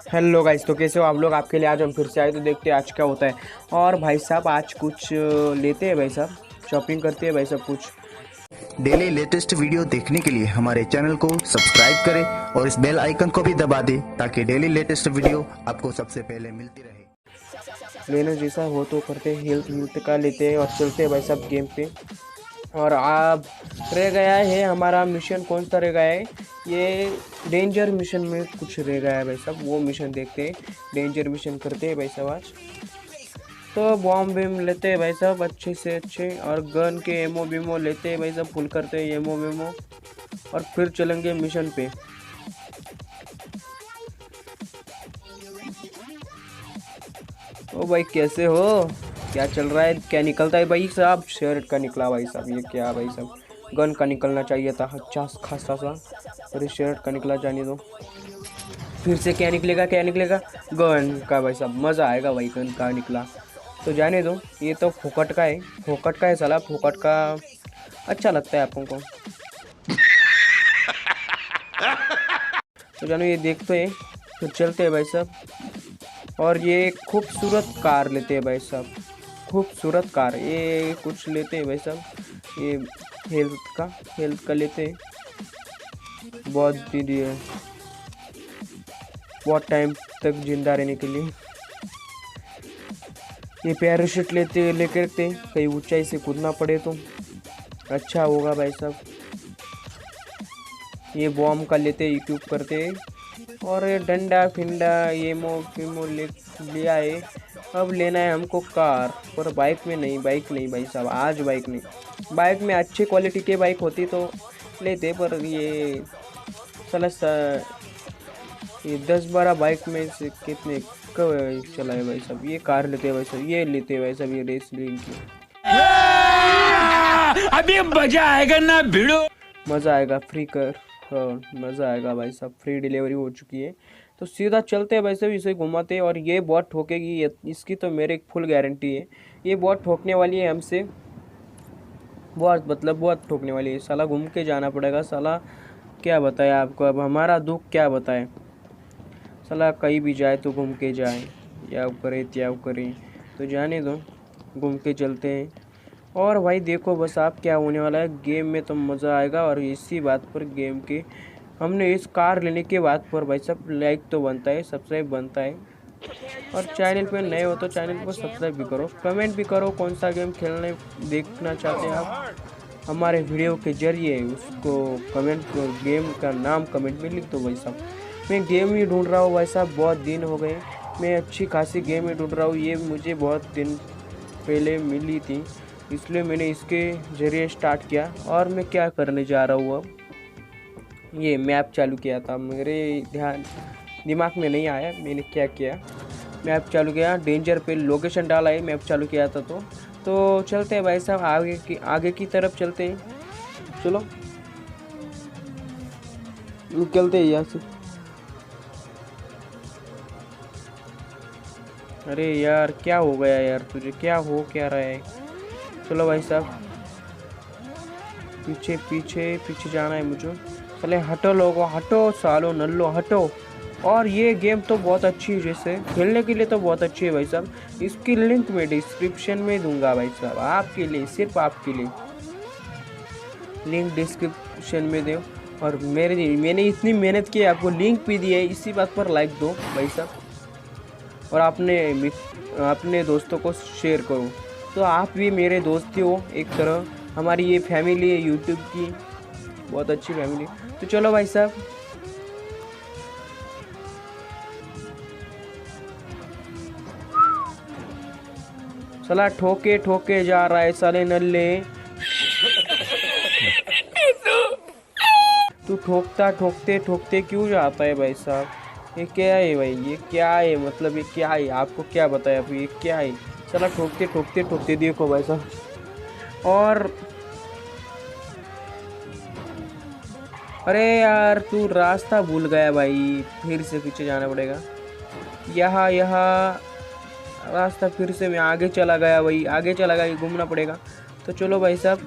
Hello guys, तो कैसे हो आप लोग। आपके लिए आज हम फिर से आए, तो देखते हैं आज क्या होता है। और भाई साहब आज कुछ लेते हैं भाई साहब, शॉपिंग करते हैं भाई साहब कुछ। डेली लेटेस्ट वीडियो देखने के लिए हमारे चैनल को सब्सक्राइब करें और इस बेल आइकन को भी दबा दें ताकि डेली लेटेस्ट वीडियो आपको सबसे पहले मिलती रहे। लेने जैसा हो तो करते हैं, हेल्थ हेल्थ का लेते हैं और चलते हैं भाई साहब गेम पे। और आप रह गया है हमारा मिशन, कौन सा रह गया है ये, डेंजर मिशन में कुछ रह गया है भाई साहब, वो मिशन देखते हैं। डेंजर मिशन करते हैं भाई साहब आज। तो बॉम्ब बीम लेते हैं भाई साहब अच्छे से अच्छे, और गन के एमओ बीमो लेते हैं भाई साहब, फुल करते हैं एमओ बीमो और फिर चलेंगे मिशन पे। ओ भाई कैसे हो, क्या चल रहा है, क्या निकलता है भाई साहब। शर्ट का निकला भाई साहब, ये क्या भाई साहब, गन का निकलना चाहिए था अच्छा खासा सा, और ये शर्ट का निकला, जाने दो। फिर से क्या निकलेगा, क्या निकलेगा, गन का भाई साहब, मज़ा आएगा भाई, गन का निकला तो जाने दो। ये तो फोकट का है, फोकट का है साला, फोकट का अच्छा लगता है आपको को। तो जानो ये देखते हैं, फिर चलते हैं भाई साहब। और ये खूबसूरत कार लेते हैं भाई साहब, खूबसूरत कार, ये कुछ लेते हैं भाई साहब। ये हेल्थ का लेते हैं, बहुत दीदी है, बहुत टाइम तक जिंदा रहने के लिए। ये पैराशूट लेकर कहीं ऊंचाई से कूदना पड़े तो अच्छा होगा भाई साहब। ये बॉम्ब का लेते इक्विप करते, और ये डंडा फिंडा ये मो लिया है। अब लेना है हमको कार, पर बाइक में नहीं, बाइक नहीं भाई साहब, आज बाइक नहीं। बाइक में अच्छी क्वालिटी के बाइक होती तो लेते, पर ये साला ये 10-12 बाइक में से कितने कब चलाए भाई साहब। ये कार लेते हैं भाई साहब, ये लेते हैं भाई साहब, ये रेसलिंग की। अभी मजा आएगा ना भिड़ो, मज़ा आएगा फ्री कर, हाँ मज़ा आएगा भाई साहब, फ्री डिलीवरी हो चुकी है। तो सीधा चलते हैं भाई साहब, इसे घुमाते हैं। और ये बहुत ठोकेगी, इसकी तो मेरे फुल गारंटी है, ये बहुत ठोकने वाली है हमसे, बहुत मतलब बहुत ठोकने वाली है साला। घूम के जाना पड़ेगा साला, क्या बताए आपको, अब हमारा दुख क्या बताए साला। कहीं भी जाए तो घूम के जाए, या करे त्याग करे, तो जाने दो, घूम के चलते हैं। और भाई देखो बस आप क्या होने वाला है गेम में, तो मज़ा आएगा। और इसी बात पर गेम के हमने इस कार लेने के बाद पर भाई सब लाइक तो बनता है, सब्सक्राइब बनता है। और चैनल पे नए हो तो चैनल को सब्सक्राइब भी करो, कमेंट भी करो कौन सा गेम खेलने देखना चाहते हैं आप हमारे वीडियो के जरिए, उसको कमेंट गेम का नाम कमेंट में लिख दो भाई साहब। मैं गेम ही ढूंढ रहा हूँ भाई साहब, बहुत दिन हो गए, मैं अच्छी खासी गेम ही ढूंढ रहा हूँ। ये मुझे बहुत दिन पहले मिली थी, इसलिए मैंने इसके ज़रिए स्टार्ट किया। और मैं क्या करने जा रहा हूँ अब, ये मैप चालू किया था, मेरे दिमाग में नहीं आया मैंने क्या किया। मैप चालू किया, डेंजर पे लोकेशन डाला है, मैप चालू किया था। तो चलते हैं भाई साहब, आगे की तरफ चलते हैं, चलो निकलते हैं यहाँ से। अरे यार क्या हो गया यार, तुझे क्या हो क्या रहा है। चलो भाई साहब, पीछे पीछे पीछे जाना है मुझे। चले हटो लोगो, हटो सालो नल्लो हटो। और ये गेम तो बहुत अच्छी है, जैसे खेलने के लिए तो बहुत अच्छी है भाई साहब। इसकी लिंक मैं डिस्क्रिप्शन में दूंगा भाई साहब, आपके लिए, सिर्फ आपके लिए लिंक डिस्क्रिप्शन में दो। और मैंने इतनी मेहनत की है, आपको लिंक भी दी है, इसी बात पर लाइक दो भाई साहब। और अपने दोस्तों को शेयर करो, तो आप भी मेरे दोस्त ही हो एक तरह। हमारी ये फैमिली है यूट्यूब की, बहुत अच्छी फैमिली। तो चलो भाई साहब, साला ठोके ठोके जा रहा है साले नल्ले। तू ठोकता ठोकते ठोकते क्यों जाता है भाई साहब, ये क्या है भाई, ये क्या है, मतलब ये क्या है, आपको क्या बताया ये क्या है। साला ठोकते ठोकते ठोकते देखो भाई साहब। और अरे यार तू रास्ता भूल गया भाई, फिर से पीछे जाना पड़ेगा। यहाँ रास्ता फिर से मैं आगे चला गया भाई, आगे चला गया, घूमना पड़ेगा। तो चलो भाई साहब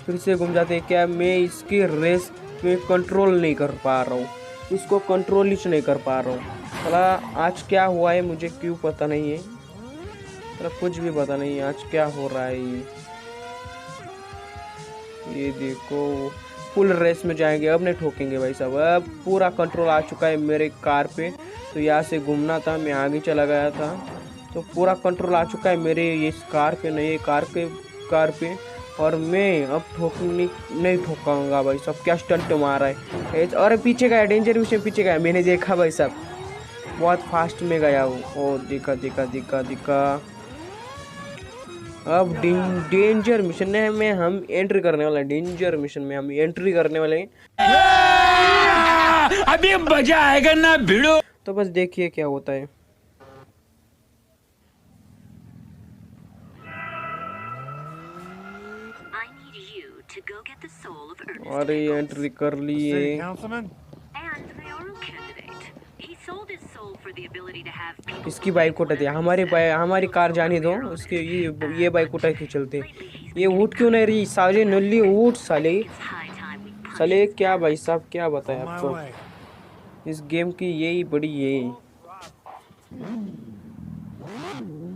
फिर से घूम जाते हैं। क्या मैं इसकी रेस में कंट्रोल नहीं कर पा रहा हूँ, इसको कंट्रोल ही नहीं कर पा रहा हूँ। साला आज क्या हुआ है मुझे क्यों पता नहीं है, साला कुछ भी पता नहीं है आज क्या हो रहा है। ये देखो फुल रेस में जाएंगे, अब नहीं ठोकेंगे भाई साहब। अब पूरा कंट्रोल आ चुका है मेरे कार पे। तो यहाँ से घूमना था, मैं आगे चला गया था, तो पूरा कंट्रोल आ चुका है मेरे ये कार पे, नए कार पे। और मैं अब ठोकनी नहीं ठोकाऊंगा भाई साहब। क्या स्टंट मारा है, अरे पीछे का है, डेंजर मिशन पीछे का है, मैंने देखा भाई साहब, बहुत फास्ट में गया वो। ओ दिखा। अब डेंजर मिशन में हम एंट्री करने वाले हैं, डेंजर मिशन में हम एंट्री करने वाले हैं। अभी मजा आएगा ना भिड़ो। तो बस देखिए क्या होता है। अरे एंट्री कर लिए। इसकी बाइक उठाते, हमारी कार जाने दो, इसके ये बाइक उठा के चलते। ये उठ क्यों नहीं रही साले, नल्ली उठ साले क्या भाई साहब, क्या बताएं आपको, इस गेम की यही बड़ी ये।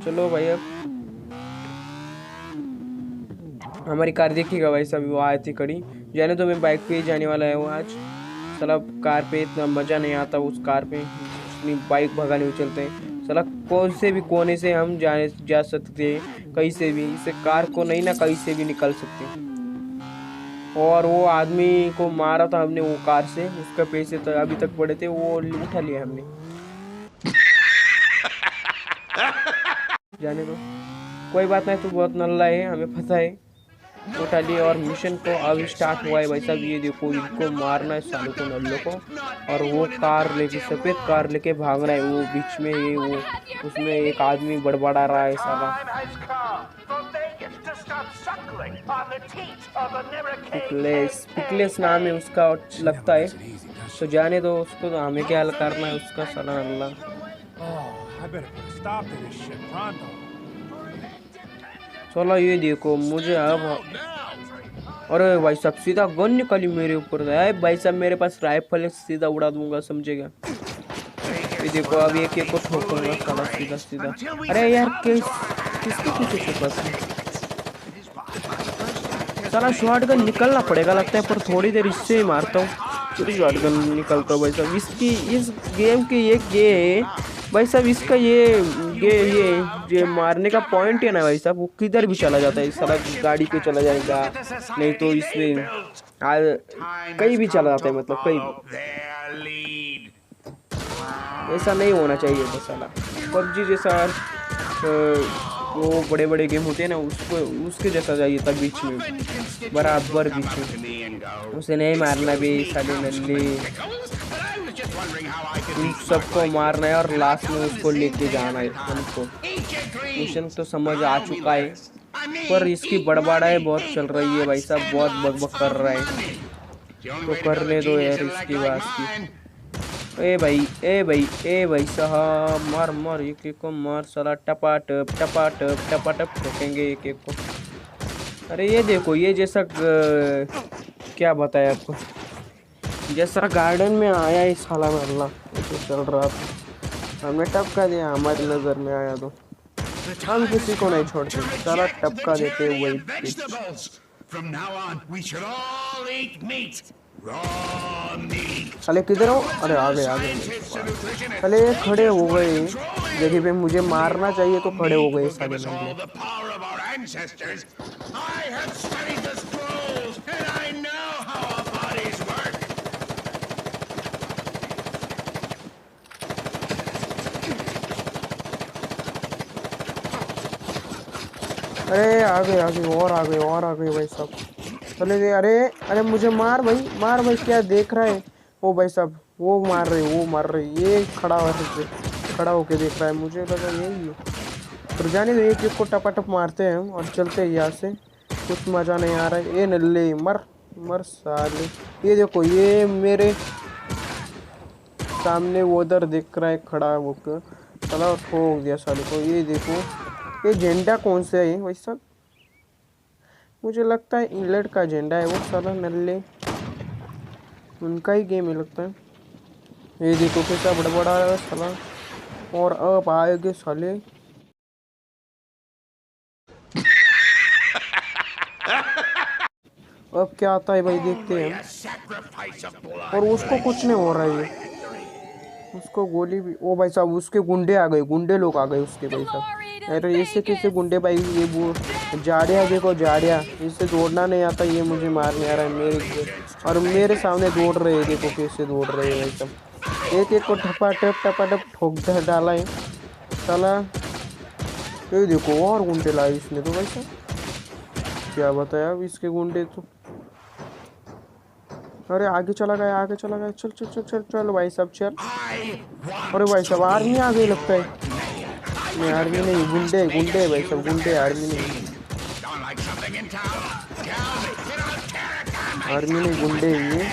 चलो भाई अब हमारी कार देखिएगा भाई साहब, वो आई थी खड़ी, जाने तो मैं बाइक पे ही जाने वाला है वो आज। साला कार पे इतना मज़ा नहीं आता उस कार पे, अपनी बाइक भगाने में चलते हैं। साला कौन से भी कोने से हम जा सकते हैं, कहीं से भी, इसे कार को नहीं ना कहीं से भी निकल सकते हैं। और वो आदमी को मारा था हमने वो कार से, उसका पैसे तो अभी तक पड़े थे, वो उठा लिया हमने। जाने दो, कोई बात नहीं, तो बहुत नल्ला है हमें पता है, उठा लिया। और मिशन को अब स्टार्ट हुआ है भाई साहब। ये देखो इनको मारना है सालों को, नल्लों को। और वो कार लेके, सफ़ेद कार लेके भाग रहा है वो बीच में, ये वो उसमें एक आदमी बड़बड़ा रहा है साला। पिकलेस नाम है उसका लगता है, तो जाने दो उसको, तो हमें क्या हल करना है उसका साला नल्ला। चलो ये देखो मुझे अब, अरे भाई साहब सीधा गन निकाली मेरे ऊपर, भाई साहब मेरे पास राइफल है, सीधा उड़ा दूंगा समझेगा। ये देखो अब एक को ठोकूंगा साला सीधा। अरे यार किसके पीछे छुपा साला, शॉटगन निकलना पड़ेगा लगता है, पर थोड़ी देर इससे ही मारता हूँ, फिर शॉटगन निकलता हूँ भाई साहब। इस गेम की ये है भाई साहब, इसका ये मारने का पॉइंट है ना भाई साहब, वो किधर भी चला जाता है साला, गाड़ी पे चला जाएगा, नहीं तो इसमें कहीं भी चला जाता है, मतलब कहीं भी। ऐसा नहीं होना चाहिए था साला। पबजी जैसा वो बड़े गेम होते हैं ना, उसके जैसा चाहिए था, बीच में बराबर बीच में, उसे नहीं मारना भी साले नल्ले, इन सबको मारना है और लास्ट में उसको लेके जाना है हमको। मिशन तो समझ आ चुका है, पर इसकी बड़बड़ाई बहुत चल रही है भाई साहब, बहुत बकबक कर रहा है, तो करने दो यार इसकी बात की। ए भाई साहब मार एक को मार साला, टपाटप ठोकेंगे एक को। अरे ये देखो, ये जैसा क्या बताया आपको, जैसा गार्डन में आया इस साला में अल्लाह तो चल रहा था, हमने टपका दिया, हमारी नज़र में आया तो हम किसी को नहीं छोड़ते, साला टपका देते वही। साले किधर हो, अरे आ गए साले, खड़े हो गए जगह पे, मुझे मारना चाहिए तो खड़े हो गए साले नल्ले। अरे आ गए भाई साहब, चले गए। अरे मुझे मार भाई, क्या देख रहा है वो भाई साहब, वो मार रहे, ये खड़ा होके देख रहा है, मुझे लगा यही है। तो जाने दो, एक को टपाटप मारते हैं और चलते हैं यहाँ से, कुछ मज़ा नहीं आ रहा है। ये नल्ले मर साले, ये देखो ये मेरे सामने वो उधर दिख रहा है खड़ा होकर, चला ठोक दिया साले को। ये देखो ये झंडा कौन सा है भाई साहब, मुझे लगता है इंग्लैंड का झंडा है वो, साला नल्ले उनका ही गेम है लगता है। ये देखो कैसा बड़ा है साला। और अब आएंगे साले। अब क्या आता है भाई, देखते हैं। और उसको कुछ नहीं हो रहा है ये। उसको गोली भी, ओ भाई साहब उसके गुंडे आ गए, गुंडे लोग आ गए उसके भाई साहब। अरे ऐसे कैसे गुंडे भाई, ये वो जाड़िया देखो जाड़िया, इससे दौड़ना नहीं आता, ये मुझे मारने आ रहा है मेरे। और मेरे सामने दौड़ रहे हैं, देखो कैसे दौड़ रहे हैं भाई साहब। एक एक को टपा टप ठोक डाला है साला। ये देखो और गुंडे लाए इसने तो भाई साहब, क्या बताया अब इसके गुंडे तो। अरे आगे चला गया, आगे चला गया, चल चल चल चल चल भाई साहब चल। अरे भाई साहब आर्मी आ गई लगता है। नहीं आर्मी नहीं, गुंडे गुंडे भाई साहब, गुंडे, आर्मी नहीं। आर्मी नहीं गुंडे ये।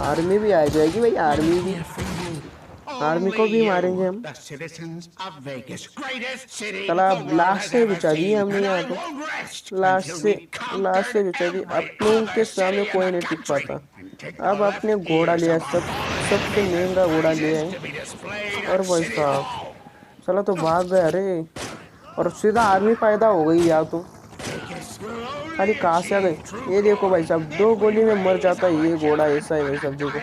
आर्मी भी आ जाएगी भाई, आर्मी भी, आर्मी को भी मारेंगे हम। चला लास्ट से बिछा दी हमने यहाँ को, लास्ट से बिछा दी। अपने के सामने कोई नहीं टिक पाता। अब अपने घोड़ा लिया, सबसे महंगा घोड़ा लिया है। और भाई साहब चला तो भाग गया रे, और सीधा आर्मी पैदा हो गई या तो। अरे कहाँ से आ गई, ये देखो भाई साहब 2 गोली में मर जाता है ये घोड़ा। ऐसा है भाई साहब, देखो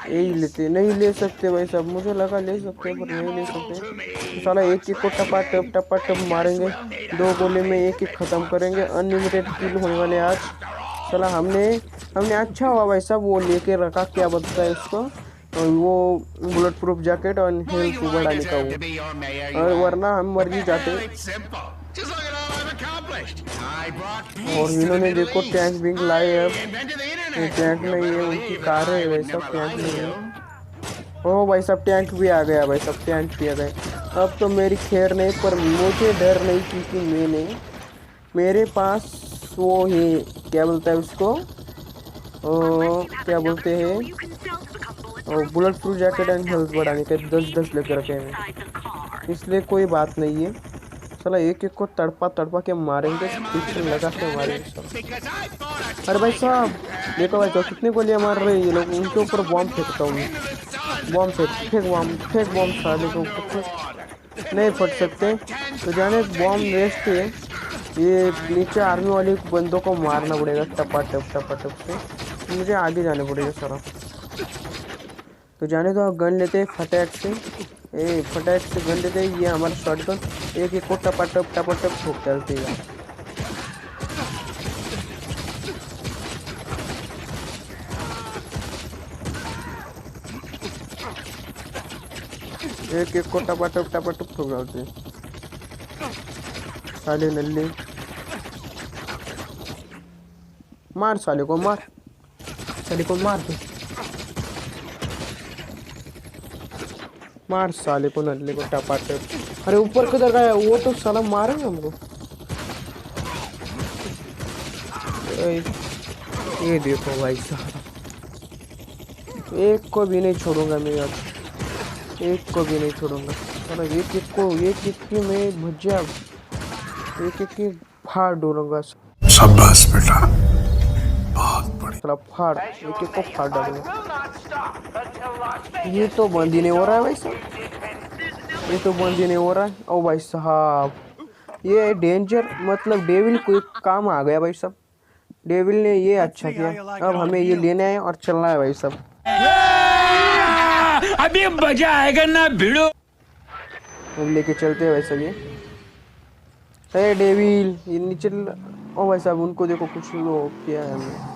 यही लेते, नहीं ले सकते भाई साहब, मुझे लगा ले सकते पर नहीं ले सकते। साला एक एक को टपा टप मारेंगे, 2 गोली में एक एक खत्म करेंगे। अनलिमिटेड किल होने वाले आज। साला हमने अच्छा हुआ भाई साहब वो लेके रखा, क्या बोलता है उसको, और वो बुलेट प्रूफ जैकेट और हेल्थ बढ़ाने का वो, और वरना हम मर ही जाते। और इन्होंने देखो टैंक विंग लाए। अब ये टैंक नहीं है, उनकी कार है भाई साहब, टैंक नहीं है। ओ भाई साहब टैंक भी आ गया भाई साहब, टैंक भी आ गए। अब तो मेरी खैर नहीं, पर मुझे डर नहीं क्योंकि मेरे पास वो है, क्या बोलता है उसको, क्या बोलते हैं, bullet proof jacket and health बढ़ाने के 10-10 लेकर रखे हैं, इसलिए कोई बात नहीं है। चलो एक एक को तड़पा के मारेंगे, पीछे लगा के मारेंगे सब। अरे भाई साहब देखो भाई साहब कितने गोलियां मार रहे हैं ये लोग। उनके ऊपर बॉम्ब फेंकता हूँ, बॉम्ब फेंक बॉम्ब साले के ऊपर, नहीं फट सकते तो जाने बॉम्ब वेस्ट है। ये नीचे आर्मी वाले बंदों को मारना पड़ेगा टपा टप से, मुझे आगे जाने पड़ेगा सारा। तो जाने दो, गन लेते हैं फटाक से गन लेते हैं। ये हमारा शॉटगन, एक एक को टपा टप ठोक डालते हैं। एक एक को टपा टप ठोक डालते हैं साले नल्ले। मार साले को, मार दे, मार साले को नल्ले को टपा टप। अरे ऊपर किधर गया वो, तो साला मारेंगे हमको। ये देखो भाई साहब, एक को भी नहीं छोड़ूंगा मैं आज, एक को भी नहीं छोड़ूंगा। साला एक एक की मैं भज्जा, एक एक की फाड़ डोलूंगा। शाबाश बेटा, बहुत बढ़िया। साला फाड़, एक एक को फाड़ डालूंगा। ये तो बंद ही नहीं हो रहा है भाई साहब, ये तो बंद ही नहीं हो रहा है। ओ भाई साहब ये डेंजर, मतलब डेविल कोई काम आ गया भाई साहब। डेविल ने ये अच्छा किया। अब हमें ये लेना है और चलना है भाई साहब। अभी मजा आएगा ना भिड़ो। लेके चलते हैं भाई साहब ये। अरे डेविल ये नीचे ओ भाई साहब उनको देखो, कुछ लोग क्या है हमें।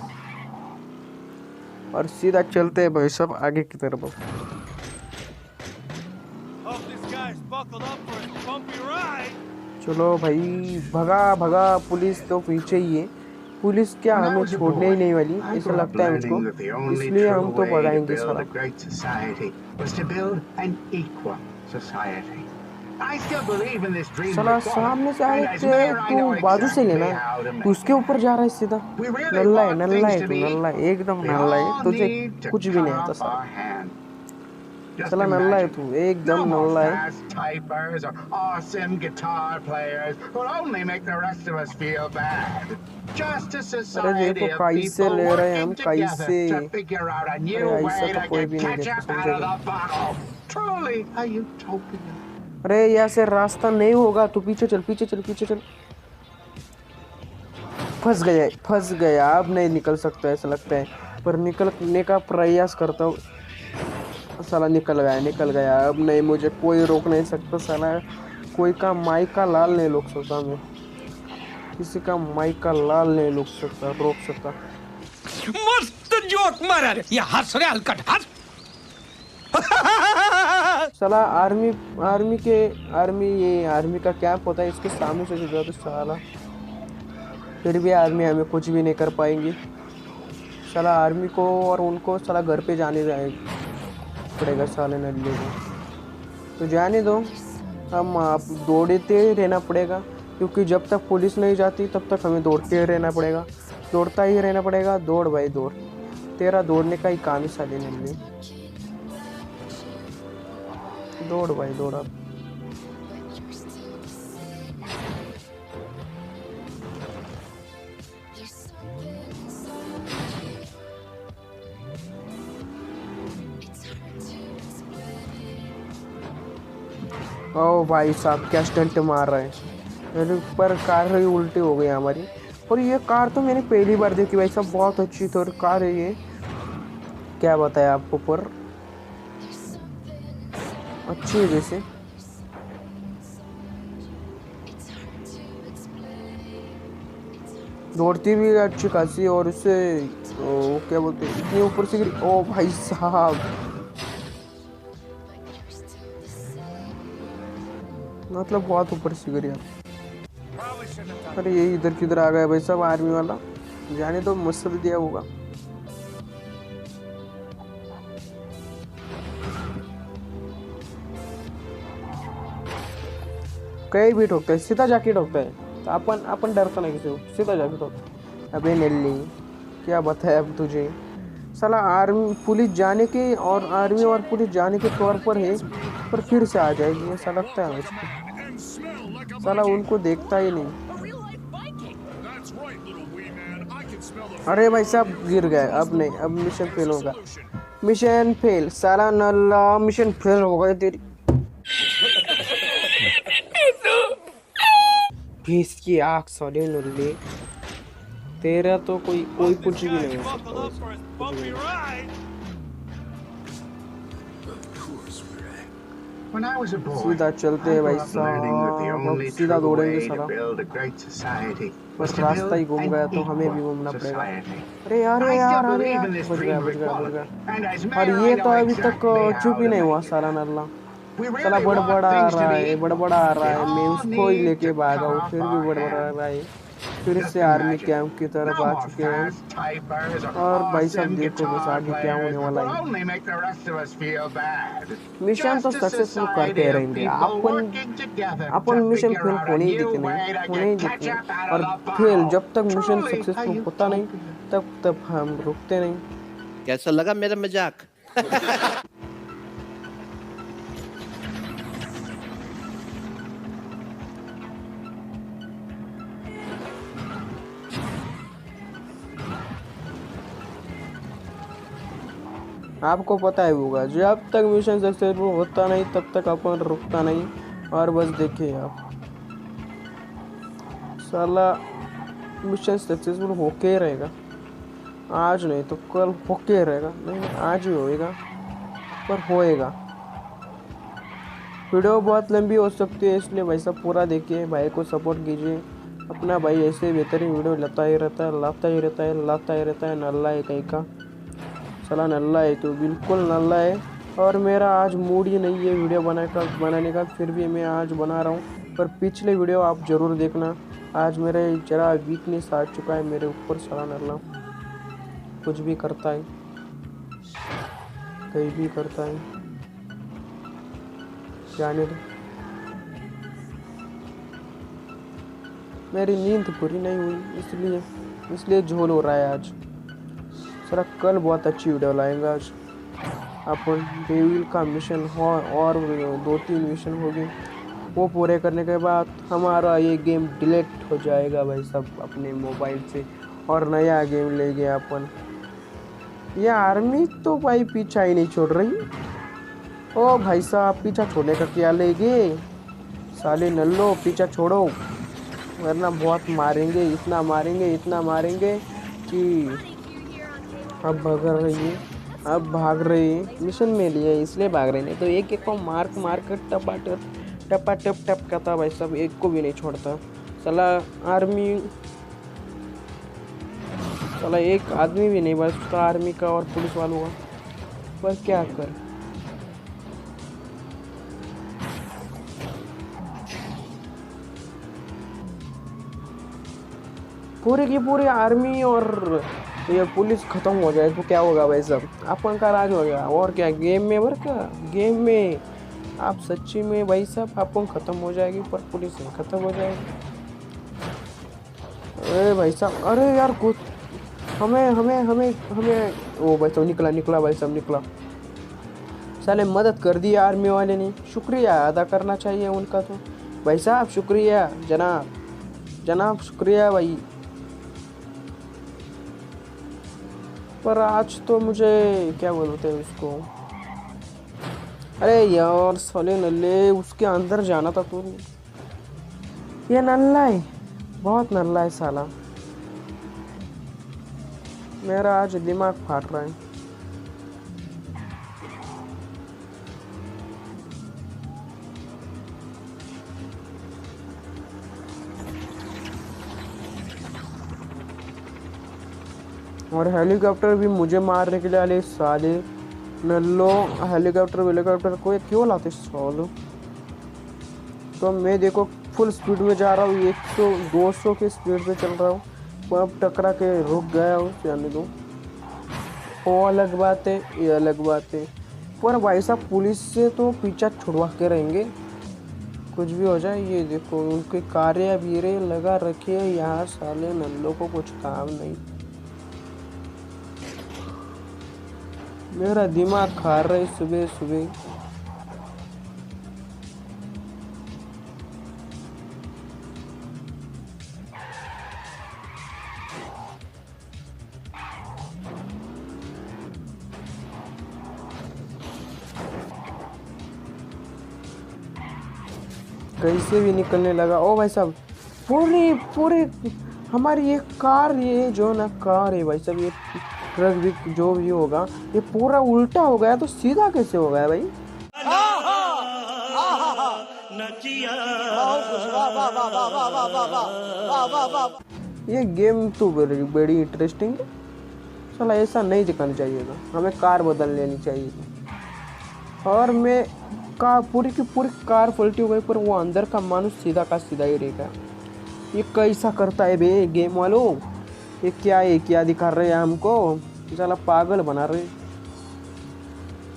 और सीधा चलते हैं भाई साहब आगे की तरफ। चलो भाई, भगा पुलिस तो पीछे ही है। पुलिस क्या हमें छोड़ने ही नहीं वाली, ऐसा लगता है मुझको, इसलिए हम तो भगाएंगे सारा। साला सामने से आए थे तू बाजू से लेना, तू उसके ऊपर जा रहा है सीधा। नल्ला है तू, नल्ला है, एकदम नल्ला है, तुझे कुछ भी नहीं आता साला। Just चला नल्ला है imagine. तू, एकदम No more नल्ला है। fast typers or awesome guitar players who'll only make the rest of us feel bad. Just a अरे society देखो of कैसे people ले रहे हैं working हम, together कैसे। to figure out a अरे new ऐसा way तो to कोई get भी नहीं देखो, ketchup out of समझेगा। the bottle. Truly a utopia. अरे यहाँ से रास्ता नहीं होगा, तू पीछे चल, पीछे चल, पीछे चल। फंस गया, फंस गया, अब नहीं निकल सकता ऐसा लगता है, पर निकलने का प्रयास करता हूँ। साला निकल गया, निकल गया, अब नहीं, मुझे कोई रोक नहीं सकता। साला कोई का माई का लाल नहीं रोक सकता, मैं किसी का माई का लाल नहीं रोक सकता। मस्त जोक मारा रे, ये हंस रे हलकट हंस। साला आर्मी का कैंप होता है, इसके सामने से गुजरा तो साला, फिर भी आर्मी हमें कुछ भी नहीं कर पाएंगी। साला आर्मी को और उनको साला घर पे जाने पड़ेगा साले नल्ले को, तो जाने दो। हम आप दौड़ते ही रहना पड़ेगा, क्योंकि जब तक पुलिस नहीं जाती तब तक हमें दौड़ते ही रहना पड़ेगा, दौड़ता ही रहना पड़ेगा। दौड़ भाई दौड़, तेरा दौड़ने का ही काम है साले नल्ले। दौड़ भाई दौड़ अब। ओ भाई साहब क्या स्टंट मार रहे हैं, मेरे ऊपर कार ही उल्टी हो गई हमारी। और ये कार तो मैंने पहली बार देखी भाई साहब, बहुत अच्छी तो कार है ये, क्या बताया आपको, पर अच्छी है वैसे। दौड़ती भी अच्छी खासी, और उससे क्या बोलते हैं, इतनी ऊपर से गिरी। ओ भाई साहब, मतलब बहुत ऊपर से गिरी आप। अरे ये इधर किधर आ गया भाई साहब आर्मी वाला, जाने तो मुझसे भी दिया होगा। कहीं भी ठोकता है, सीधा जाके ठोकता है, तो अपन डरता नहीं किसी को, सीधा जाके ठोकता है। अबे नेल्ली, क्या बताया अब तुझे। साला आर्मी पुलिस जाने के, और आर्मी और पुलिस जाने के तौर पर है, पर फिर से आ जाएगी ऐसा लगता है मुझको। साला उनको देखता ही नहीं। अरे भाई साहब गिर गए, अब नहीं, अब मिशन फेल होगा, मिशन फेल। साला नल्ला मिशन फेल हो गए तेरी भैंस की आँख साले नल्ले, तेरा तो कोई कुछ भी नहीं हो सकता। When I was a boy, सीधा चलते हैं I भाई grew up learning that the साहब, only अब सीधा true दौड़ेंगे way to साला, build a great society was बस to रास्ता ही build घूम an गया तो हमें भी equal घूमना पड़ेगा। society. अरे यार I यार still अरे believe यार, in this बच dream गया of बच गया बच equality. गया। And as और mayor, ये I तो know अभी तक exactly चुप how ही to नहीं हुआ make it. साला नल्ला, We साला really want बड़बड़ा things to रहा be है, equal. बड़बड़ा आ रहा They है, मैं all उसको ही need लेके to भागा हूँ, come फिर off भी our बड़बड़ा hands. रहा है। फिर Just से आर्मी imagine. कैंप की तरफ No आ more चुके हैं। fast typers or और भाई साहब awesome देखो बस guitar आगे क्या होने players वाला will है। only make the rest of us feel bad. Mission तो Just a सक्सेसफुल society करते of रहेंगे people upon, working together upon to mission figure fail out a होने ही new देते way नहीं, to होने ही get देते ketchup नहीं। out और of the फेल, bottle. जब तक मिशन Truly a सक्सेसफुल होता नहीं utopia. तब हम रुकते नहीं। कैसा लगा मेरा मजाक? आपको पता ही होगा, जब तक मिशन सक्सेसफुल होता नहीं तब तक अपन रुकता नहीं। और बस देखिए आप, साला मिशन सक्सेसफुल होके ही रहेगा, आज नहीं तो कल होके रहेगा, नहीं आज ही होएगा, पर होएगा। वीडियो बहुत लंबी हो सकती है, इसलिए भाई साहब पूरा देखिए, भाई को सपोर्ट कीजिए। अपना भाई ऐसे बेहतरीन वीडियो लाता ही रहता है, नल्ला है कहीं का, साला नल्ला है तो बिल्कुल नल्ला है। और मेरा आज मूड ही नहीं है वीडियो बनाने का, फिर भी मैं आज बना रहा हूँ। पर पिछले वीडियो आप ज़रूर देखना, आज मेरे जरा वीकनेस आ चुका है मेरे ऊपर। साला नल्ला कुछ भी करता है, कहीं भी करता है, जाने दो। मेरी नींद पूरी नहीं हुई, इसलिए झोल हो रहा है आज। सर कल बहुत अच्छी वीडियो लाएंगे अपन डेविल का मिशन हो और 2-3 मिशन होगी, वो पूरे करने के बाद हमारा ये गेम डिलीट हो जाएगा भाई साहब अपने मोबाइल से, और नया गेम लेंगे अपन। ये आर्मी तो भाई पीछा ही नहीं छोड़ रही। ओ भाई साहब पीछा छोड़ने का क्या लेगे, साले नल्लो पीछा छोड़ो, वरना बहुत मारेंगे, इतना मारेंगे इतना मारेंगे कि अब भाग रही है, अब भाग रही है, मिशन में लिए इसलिए भाग रहे, नहीं तो एक एक को मार मार कर टपा टप करता भाई सब, एक को भी नहीं छोड़ता साला आर्मी। साला एक आदमी भी नहीं बचता आर्मी का और पुलिस वालों का, पर क्या कर। पूरी की पूरी आर्मी और ये पुलिस खत्म हो जाए तो क्या होगा भाई साहब, अपन का राज हो गया। और क्या गेम में बर का गेम में आप सच्ची में भाई साहब अपन खत्म हो जाएगी, पर पुलिस नहीं खत्म हो जाएगी। अरे भाई साहब, अरे यार कुछ हमें हमें हमें हमें ओ भाई साहब निकला भाई साहब निकला। साले मदद कर दी आर्मी वाले ने, शुक्रिया अदा करना चाहिए उनका तो भाई साहब, शुक्रिया जनाब शुक्रिया भाई। पर आज तो मुझे क्या बोलते हैं उसको, अरे यार साले नल्ले उसके अंदर जाना था तू, ये नल्ला है, बहुत नल्ला है साला, मेरा आज दिमाग फाट रहा है। और हेलीकॉप्टर भी मुझे मारने के लिए आले साले नल्लो, हेलीकॉप्टर को क्यों लाते सालो। तो मैं देखो फुल स्पीड में जा रहा हूँ, 100-200 की स्पीड पे चल रहा हूँ, अब टकरा के रुक गया हूँ, जाने दो। वो अलग बात है, ये अलग बात है, पर भाई साहब पुलिस से तो पीछा छुड़वा के रहेंगे कुछ भी हो जाए। ये देखो उनके कार्य वीरे लगा रखे हैं यहाँ, साले नल्लों को कुछ काम नहीं। मेरा दिमाग खा रहा है सुबह सुबह। कैसे भी निकलने लगा। ओ भाई साहब पूरे हमारी ये कार, ये जो ना कार है भाई साहब, ये ट्रक भी जो भी होगा ये पूरा उल्टा हो गया, तो सीधा कैसे हो गया भाई। ये गेम तो बड़ी इंटरेस्टिंग है, चलो ऐसा नहीं दिखाना चाहिए था, हमें कार बदल लेनी चाहिए थी। और मैं पूरी की पूरी कार पलटी हो गई, पर वो अंदर का मानुष सीधा का सीधा ही रहेगा। ये कैसा करता है बे गेम वालों, ये क्या है, क्या दिखा रहे हैं हमको, साला पागल बना रहे।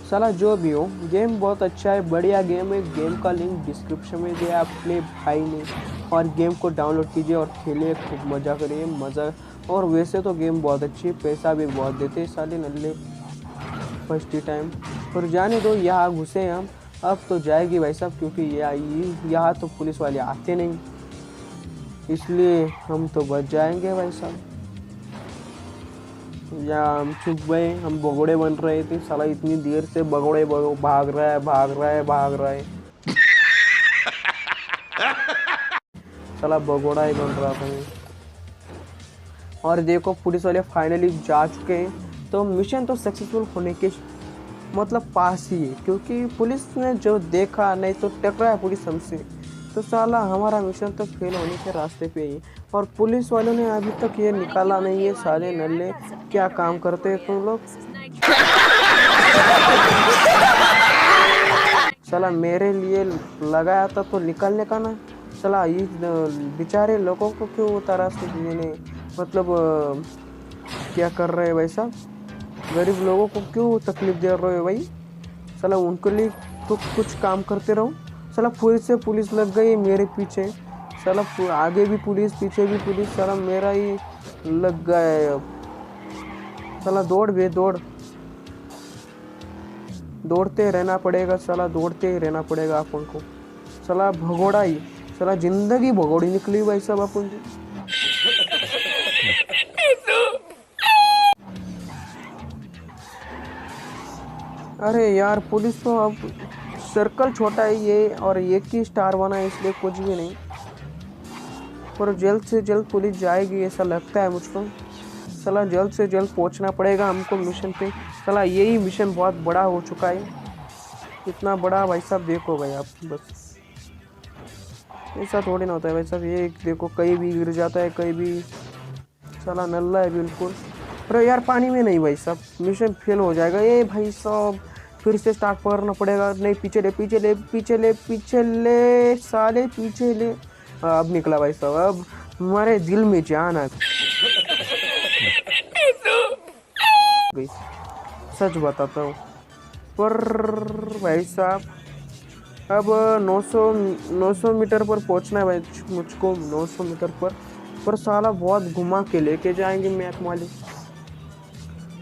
साला जो भी हो गेम बहुत अच्छा है, बढ़िया गेम है। गेम का लिंक डिस्क्रिप्शन में दिया अपने भाई ने, और गेम को डाउनलोड कीजिए और खेलिए, खूब मज़ा करिए मज़ा। और वैसे तो गेम बहुत अच्छी है, पैसा भी बहुत देते साले नल्ले फर्स्ट टाइम। पर जाने दो, यहाँ घुसे हम, अब तो जाएगी भाई साहब, क्योंकि यहाँ तो पुलिस वाले आते नहीं, इसलिए हम तो बच जाएंगे भाई साहब। या हम चुप गए, हम भगोड़े बन रहे थे, साला इतनी देर से भगोड़े भाग रहा है साला भगोड़ा ही बन रहा था मैं। और देखो पुलिस वाले फाइनली जा चुके हैं, तो मिशन तो सक्सेसफुल होने के मतलब पास ही है, क्योंकि पुलिस ने जो देखा, नहीं तो टकराया पुलिस हमसे, तो साला हमारा मिशन तो फेल होने के रास्ते पे ही। और पुलिस वालों ने अभी तक ये निकाला नहीं है, साले नल्ले क्या काम करते हैं तुम लोग। साला मेरे लिए लगाया था तो निकालने का ना, साला ये बेचारे लोगों को क्यों तरह से मतलब क्या कर रहे हैं भाई साहब, गरीब लोगों को क्यों तकलीफ दे रहे हो भाई। साला उनके लिए तो कुछ काम करते रहो। साला फिर से पुलिस लग गई मेरे पीछे, साला आगे भी पुलिस पीछे भी पुलिस, साला मेरा ही लग गया है अब। साला दौड़ बे दौड़, दौड़ते रहना पड़ेगा साला, दौड़ते ही रहना पड़ेगा अपन को। साला भगोड़ा ही, साला जिंदगी भगोड़ी निकली भाई साहब अपन की। अरे यार पुलिस तो अब सर्कल छोटा है ये और एक ही स्टार बना है इसलिए कुछ भी नहीं, पर जल्द से जल्द पुलिस जाएगी ऐसा लगता है मुझको। साला जल्द से जल्द पहुंचना पड़ेगा हमको मिशन पे। साला यही मिशन बहुत बड़ा हो चुका है, इतना बड़ा भाई साहब देखो भाई आप, बस ऐसा थोड़ी ना होता है भाई साहब। ये देखो कहीं भी गिर जाता है, कहीं भी साला नल्ला है बिल्कुल। अरे यार पानी में नहीं भाई साहब, मिशन फेल हो जाएगा ये भाई साहब। फिर से स्टार्ट करना पड़ेगा। नहीं पीछे ले पीछे ले पीछे ले पीछे ले साले पीछे ले। अब निकला भाई साहब, अब हमारे दिल में जान आ गई, सच बताता हूँ। पर भाई साहब अब 900 मीटर पर पहुँचना है भाई मुझको, 900 मीटर पर साला बहुत घुमा के लेके जाएंगे मैप वाले।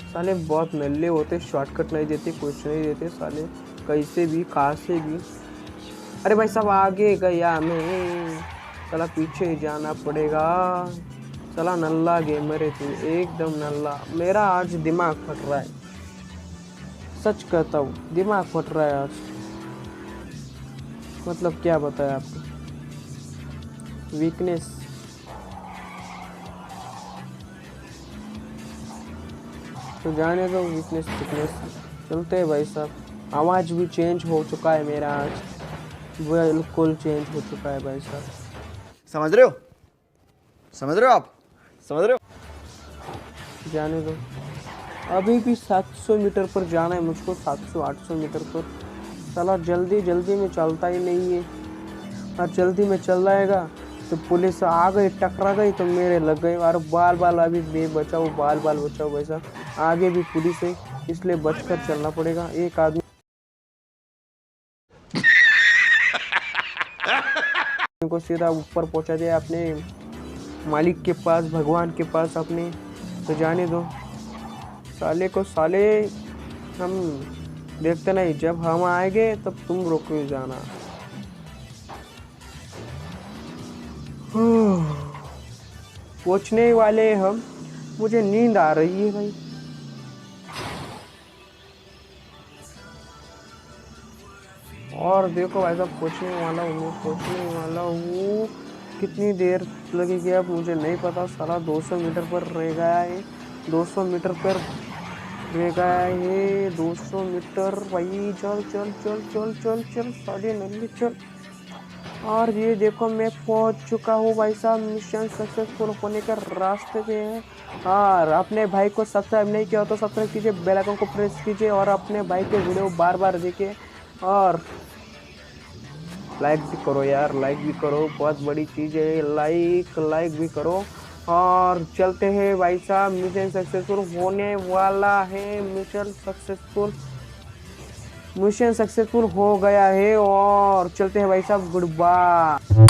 साले बहुत नल्ले होते, शॉर्टकट नहीं देते, कुछ नहीं देते साले, कैसे भी कहाँ से भी। अरे भाई साहब आगे गया मैं, साला पीछे ही जाना पड़ेगा। साला नल्ला गेमर है तू, एकदम नल्ला। मेरा आज दिमाग फट रहा है, सच कहता हूँ दिमाग फट रहा है आज। मतलब क्या बताया आपको, वीकनेस। तो जाने दो वीकनेस फिटनेस, चलते हैं भाई साहब। आवाज़ भी चेंज हो चुका है मेरा आज, बिल्कुल चेंज हो चुका है भाई साहब। समझ रहे हो, समझ रहे हो आप, समझ रहे हो। जाने दो, अभी भी 700 मीटर पर जाना है मुझको, 700-800 मीटर पर। साला जल्दी जल्दी में चलता ही नहीं है, और जल्दी में चल जाएगा तो पुलिस आ गई, टकरा गई तो मेरे लग गए। और बाल बाल अभी बचाओ, बाल बाल बचाओ भाई साहब। आगे भी पुलिस है इसलिए बचकर चलना पड़ेगा। एक आदमी को सीधा ऊपर पहुंचा दिया अपने मालिक के पास, भगवान के पास अपने। तो जाने दो साले को, साले हम देखते नहीं, जब हम आएंगे तब तुम रोको जाना। पहुंचने वाले हम, मुझे नींद आ रही है भाई। और देखो भाई साहब पहुंचने वाला हूँ, पहुंचने वाला हूँ। कितनी देर लगेगी अब मुझे नहीं पता। साला 200 मीटर पर रह गया है, 200 मीटर पर रह गया है, 200 मीटर भाई। चल चल चल चल चल चल साले नल्ली चल। और ये देखो मैं पहुंच चुका हूँ भाई साहब, मिशन सक्सेसफुल होने के रास्ते पे है। और अपने भाई को सब्सक्राइब नहीं किया तो सब्सक्राइब कीजिए, बेल आइकन को प्रेस कीजिए और अपने भाई के वीडियो बार बार देखिए। और लाइक भी करो यार, लाइक भी करो, बहुत बड़ी चीज़ है, लाइक भी करो। और चलते हैं भाई साहब, मिशन सक्सेसफुल होने वाला है। मिशन सक्सेसफुल हो गया है और चलते हैं भाई साहब, गुड बाय।